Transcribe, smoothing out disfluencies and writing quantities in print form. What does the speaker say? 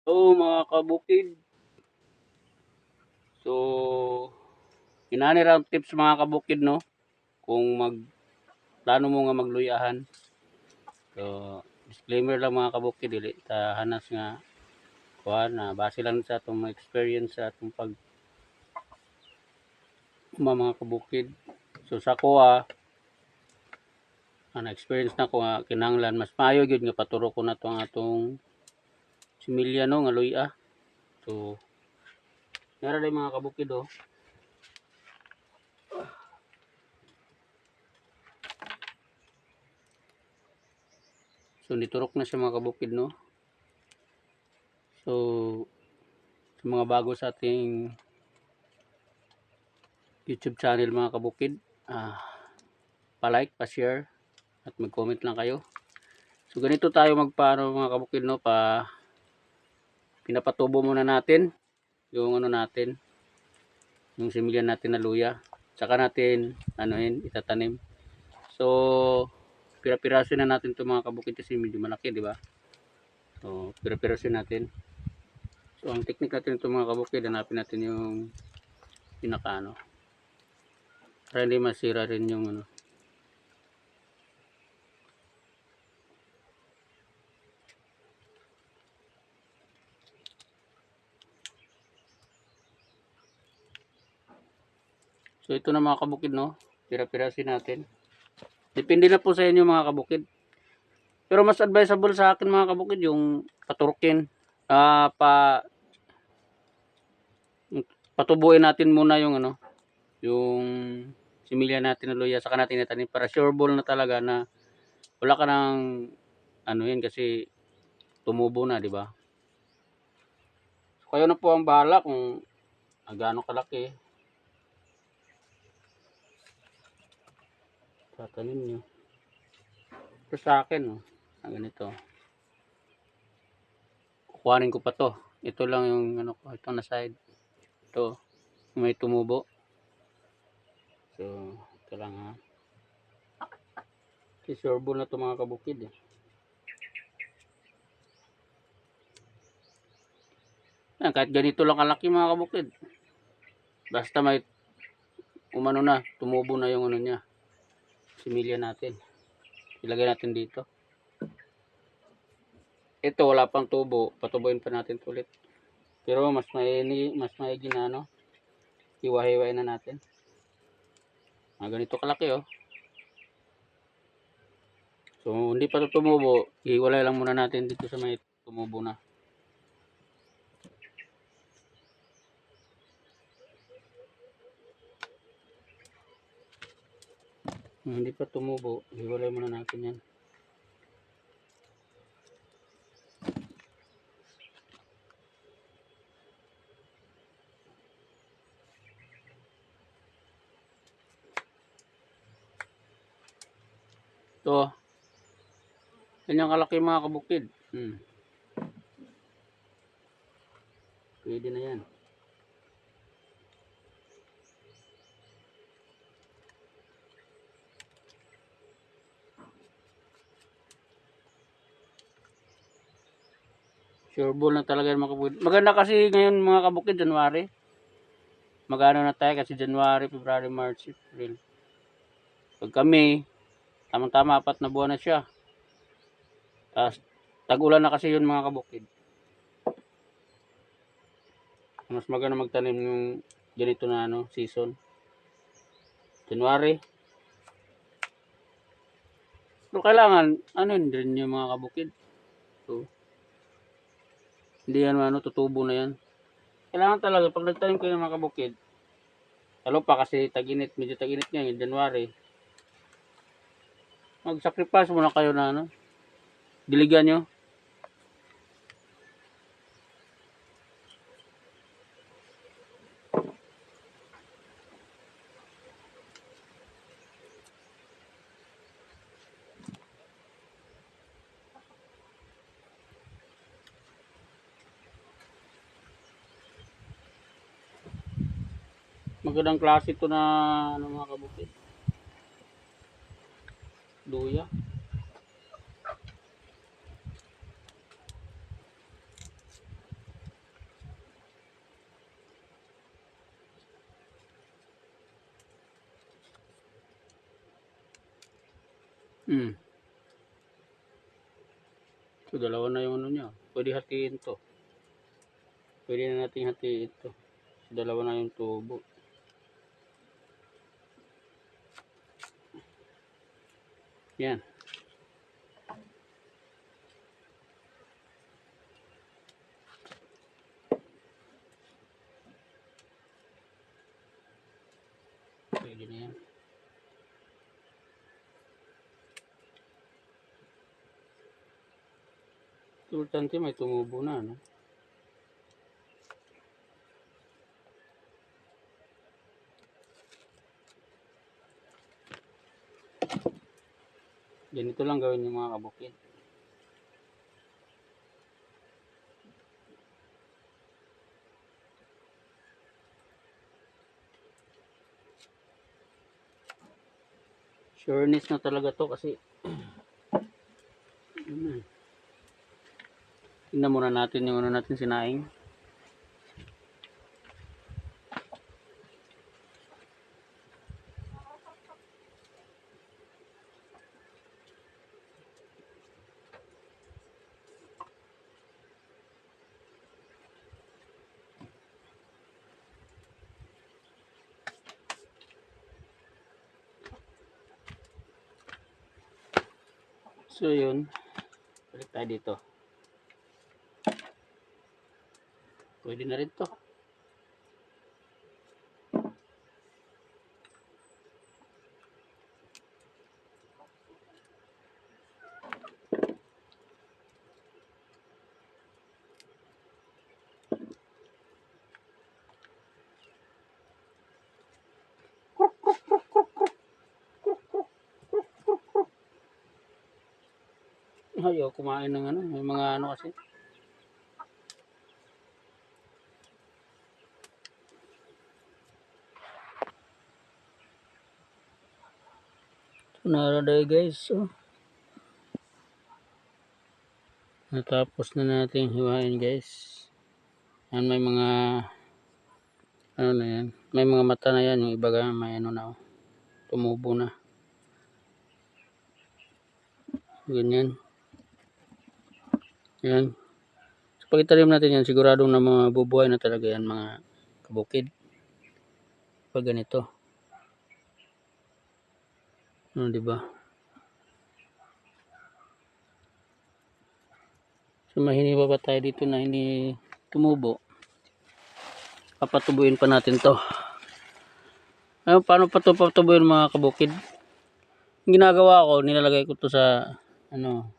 Hello mga kabukid. So, inani ra tips mga kabukid no kung plano mo nga magluyahan. So, disclaimer lang mga kabukid dili ta hanas nga kuan na base lang sa atong experience sa atong mga kabukid. So sa kuha na experience na ko nga kinahanglan mas maayo gyud nga paturo ko na to ang atong similya no nga luya. So, nara day mga kabukid oh. So niturok na siya mga kabukid no. So sa mga bago sa ating YouTube channel mga kabukid, pa-like, pa-share at mag-comment lang kayo. So ganito tayo magpaano mga kabukid no, pinapatubo muna natin yung ano natin, yung similyan natin na luya. Saka natin itatanim. So pira-pirasin na natin 'to mga kabukid kasi medyo malaki, di ba? So pira-pirasin natin. So ang technique natin ito mga kabukid, hanapin natin yung pinaka para hindi masira rin yung So ito na mga kabukid no, pira-pirasin natin. Depende na po sa inyo mga kabukid. Pero mas advisable sa akin mga kabukid yung paturukin. Ah, pa Patubuin natin muna yung yung similya natin na luya saka natin itanim para sure ball na talaga na wala ka ng yan kasi tumubo na, di ba? So, kayo na po ang bahala kung gaano kalaki tatanim nyo. Ito sa akin ganito. Kukuhanin ko pa to. Ito lang yung ito na side. Ito may tumubo. So ito lang kasi sure ball na to mga kabukid kahit ganito lang kalaki mga kabukid, basta may na tumubo na yung niya, similya natin, ilagay natin dito. Ito wala pang tubo, patubuin pa natin ulit, pero mas maigi na hiwa-hiwain na natin. Ganito kalaki so hindi pa tumubo, hiwalay lang muna natin dito sa may tumubo na. Hindi pa tumubo, hiwalay muna natin yan. Ito ganyan kalaki mga kabukid. Pwede na yan. Sure ball na talaga mga kabukid. Maganda kasi ngayon mga kabukid, January. Magano na tayo kasi January, February, March, April. Pag kami, tamang-tama 4 na buwan na siya. Tapos tag-ulan na kasi yun mga kabukid. Mas maganda magtanim yung ganito na season. January. Pero kailangan din yung mga kabukid. So, hindi yan tutubo na yan. Kailangan talaga pag nagtanim kayo mga kabukid, lalo pa kasi tag-init, medyo tag-init ngayon, January. Mag-sacrifice muna kayo na diligan nyo. Magandang klase ito na mga kabukid. Luya. So, dalawa na yung ano niya. Pwede hatiin to. Pwede na natin hatiin ito. So, dalawa na yung tubo. Yan. Pwede na yan. Importante may tumubo na, no? Ganito lang gawin yung mga kabukid. Sureness na talaga to kasi tingnan muna natin yung ano natin sinaing. So yun, balik tayo dito. Pwede na rin to. Ayaw kumain ng ano, may mga ano kasi. So, naraday guys. So, natapos na natin hiwain guys. Yan may mga ano na yan. May mga mata na yan. Yung iba may ano na. Tumubo na. Ganyan. Yan. So, pag italim natin yan, siguradong na mga bubuhay na talaga yan mga kabukid. Pag ganito. Ano, diba? So, mahiniba pa tayo dito na hindi tumubo. Papatubuin pa natin to. Ayun, paano pa to patubuin mga kabukid? Ang ginagawa ko, nilalagay ko to sa ano,